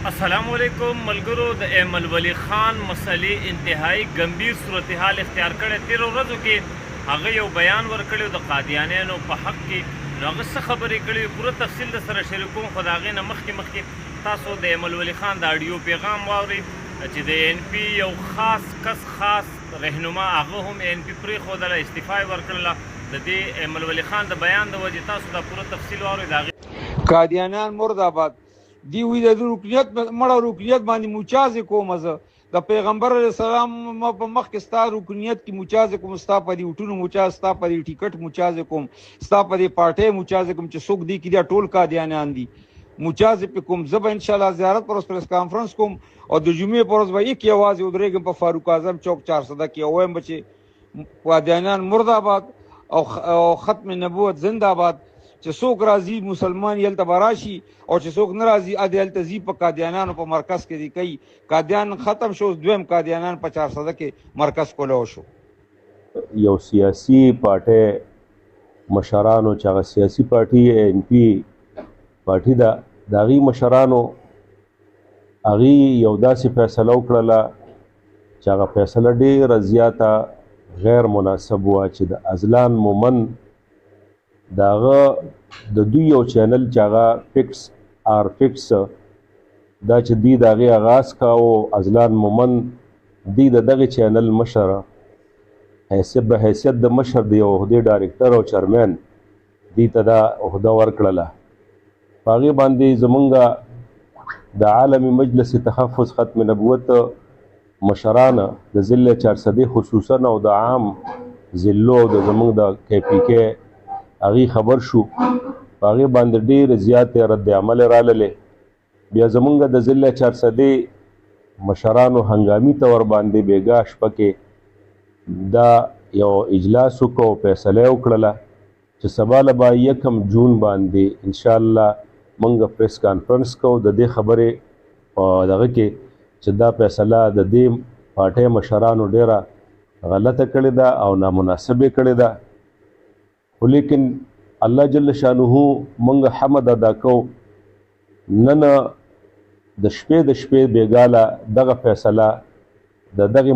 السلام علیکم ملګرو. د ایمل ولی خان مسلې انتهایی گمبیر صورتحال اختیار کړی. 13 ورځو کې هغه یو بیان ورکړی د قادیانیانو په حق کې. نو هغه څه خبرې کړي پوره تفصیل د سره شریکوم، خو د هغې نه مخکې تاسو د ایمل ولی خان د اډیو پیغام واورئ چې د ان پی یو خاص کس خاص رهنما هغه هم ان پی پرېښودله، استعفا یې ورکړله. د دې ایمل ولی خان د بیان د وجې تاسو دا پوره تفصیل واورئ. د هغې قادیانیان مرداباد دی وی د رکنیت مړه رکنیت باندې مجاز کوم زه د پیغمبر علیه السلام په مخ کې ستا رکنیت کې مجاز کوم، ستا په دې وټونو مجاز، ستا په دې ټیکټ مجاز کوم، ستا په دې پارټۍ مجاز کوم چې څوک دی کې دا ټول قادیانیان دي مجاز په کوم. زه به ان شاء الله زیارت پر پریس کانفرنس کوم او د جمعې پر ورځ به یک आवाज ودرېږم په فاروق اعظم چوک 400 کې او وایم چې قادیانیان مرداباد او ختم نبوت زنده باد. چې څوک راځي مسلمان یلته براشي او چې څوک ناراضي ادل تزي په قادیانانو په مرکز کې دی کوي. قادیان ختم شو، دویم قادیانان په 400 کې مرکز کولو شو. یو سیاسي پارټي مشرانو چې هغه سیاسي پارټي ان پی پارټي دا داغي مشرانو هغه یو داسې فیصله وکړه چې هغه فیصله ډېره زیاته غیر مناسب وه چې د ازلان مومن داغه د دوی یو چینل چې هغه فکس آر فکس دا چې دی د هغې آغاز کاوه. ازلان مومن دی د دغې چینل مشر به حیثیت د مشر د یو عهدې ډایرکټر او چیرمین دی ته دا عهده ورکړله. په هغې باندې زمونږ د عالمي مجلس تحفظ ختم نبوت مشران د ضلع 400 خصوصا او د عام ضلعو او د زمونږ د KPK هغې خبر شو، په هغې باندې ډېرې زیاتې رد عمل راللې. بیا زمونږ د ضلع 400 مشرانو هنګامي طور باندې بېګا شپه کې دا یو اجلاس وکړو، فیصله یې وکړله چې سبا له به 1 جون باندې انشاءالله موږ پریس کانفرنس کوو د دې خبرې په دغه کې چې دا فیصله د دې پارټۍ مشرانو ډېره غلطه کړې ده او نامناسبه کړې ده. خو لیکن الله جل شانه موږ حمد ادا کوو نن د شپې بېګاله دغه فیصله د دغې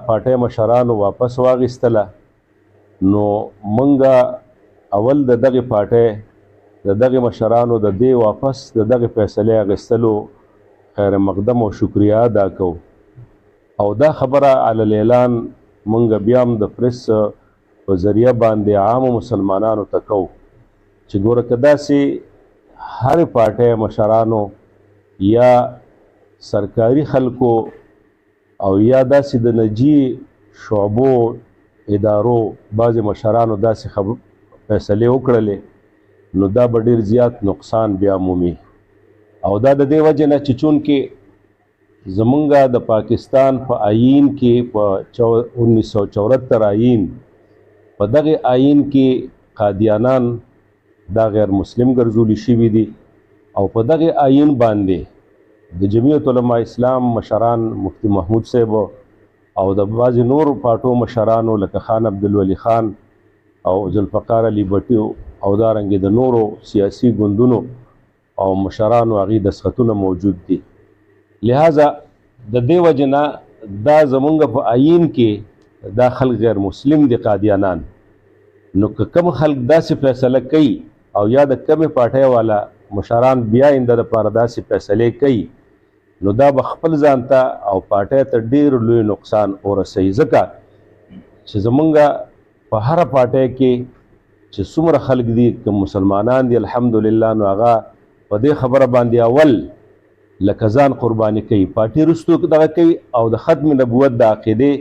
پارټۍ مشرانو واپس واخیستله. نو موږ اول د دغې پارټۍ د دغې مشرانو د دې واپس د دغې فیصلې اخیستلو خیر مقدم او شکریه ادا کوو. او دا خبره علی الاعلان موږ بیا هم د پریس په ذریعه باندې عامو مسلمانانو ته کوو چې ګوره که داسې هرې پارټۍ مشرانو یا سرکاري خلکو او یا داسې د نجي شعبو ادارو بعضې مشرانو داسې فیصلې وکړلې نو دا به ډېر زیات نقصان بیا مومي. او دا د دې وجې نه چې چونکې زمونږ د پاکستان په آیین کې په 1974 آیین په دغې آیین کې قادیانان دا غیر مسلم ګرځولي شوي دي او په دغې آیین باندې د جمعیت علماء اسلام مشران مفتی محمود صاحب او د بعضې نورو پارټو مشرانو لکه خان عبدالولي خان او ذوالفقار علي بټي او دارنګې د نورو سیاسي ګوندونو او مشرانو هغې دستخطونه موجود دي. لہذا د دې وجې نه دا زمونږ په آیین کې دا خلق غیر مسلم دي قادیانان. نو که کم خلق داسې فیصله کوي او یا د کمې پارټۍ والا مشران بیا آینده دپاره داسې فیصلې کوي نو دا به خپل ځان ته او پارټۍ ته ډېر لوی نقصان ورسوي. ځکه چې زمونږ په هره پارټۍ کې چې څومره خلق دي که مسلمانان دي الحمدلله نو هغه په دې خبره باندې اول لکه ځان قرباني کوي، پارټي رستو دغه کوي او د ختم نبوت د عقیدې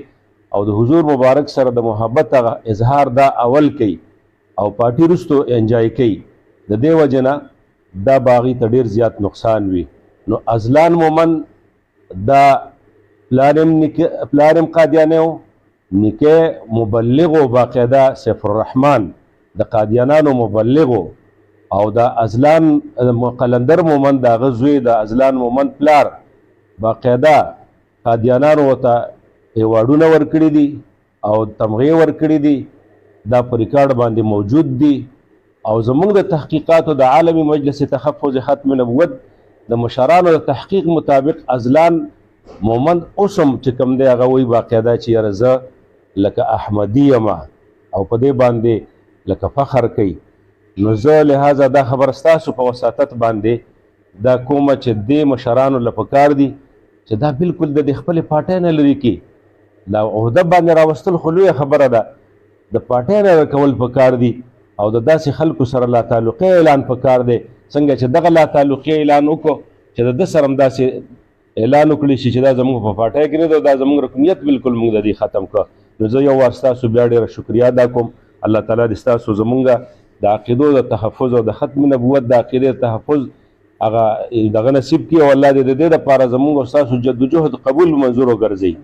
او د حضور مبارک سره د محبت هغه اظهار دا اول کوي او پارټي رستو انجای کوي. د دې وجې نه دا به هغې ته ډېر زیات نقصان وي. نو ازلان مومن دا پلار هم قادیانی و، نیکه مبلغ و باقاعده سیف الرحمن د قادیانانو مبلغ و او دا ازلان قلندر مومن د هغه زوی د ازلان مومن پلار باقاعده قادیانانو ورته ایوارډونه ورکړي دي او تمغې ورکړي دي. دا په ریکارډ باندې موجود دي او زمونږ د تحقیقاتو د عالمي مجلس تحفظ ختم نبوت د مشرانو د تحقیق مطابق ازلان مومند اوسم چې کوم دی هغه وایي باقاعده چې یاره زه لکه احمدي یم او په دې باندې لکه فخر کوي. نو زه لهذا دا خبر ستاسو په وساطت باندې دا کومه چې دې مشرانو له پکار دي چې دا بالکل د خپلې پارټۍ نه لرې کړي. دا عهده باندې راوستل خو لویه خبره ده، د پارټۍ نه کول پکار دي او د داسې خلکو سره لا تعلقي اعلان پکار دی. څنګه چې دغه لا تعلقي اعلان وکړو چې د ده سره هم داسې اعلان وکړي شي چې دا زموږ په پارټۍ کې نه ده، دا زموږ رکنیت بالکل موږ د دې ختم کړه. نو زه یو وار ستاسو بیا ډېره شکریا ادا کوم. الله تعالی دې ستاسو زموږ د عقیدو د تحفظ او د ختم نبوت د عقیدې تحفظ هغه دغه نصیب کړي او الله دې د دې دپاره زموږ او ستاسو جدوجهد قبول منظور وګرځوي.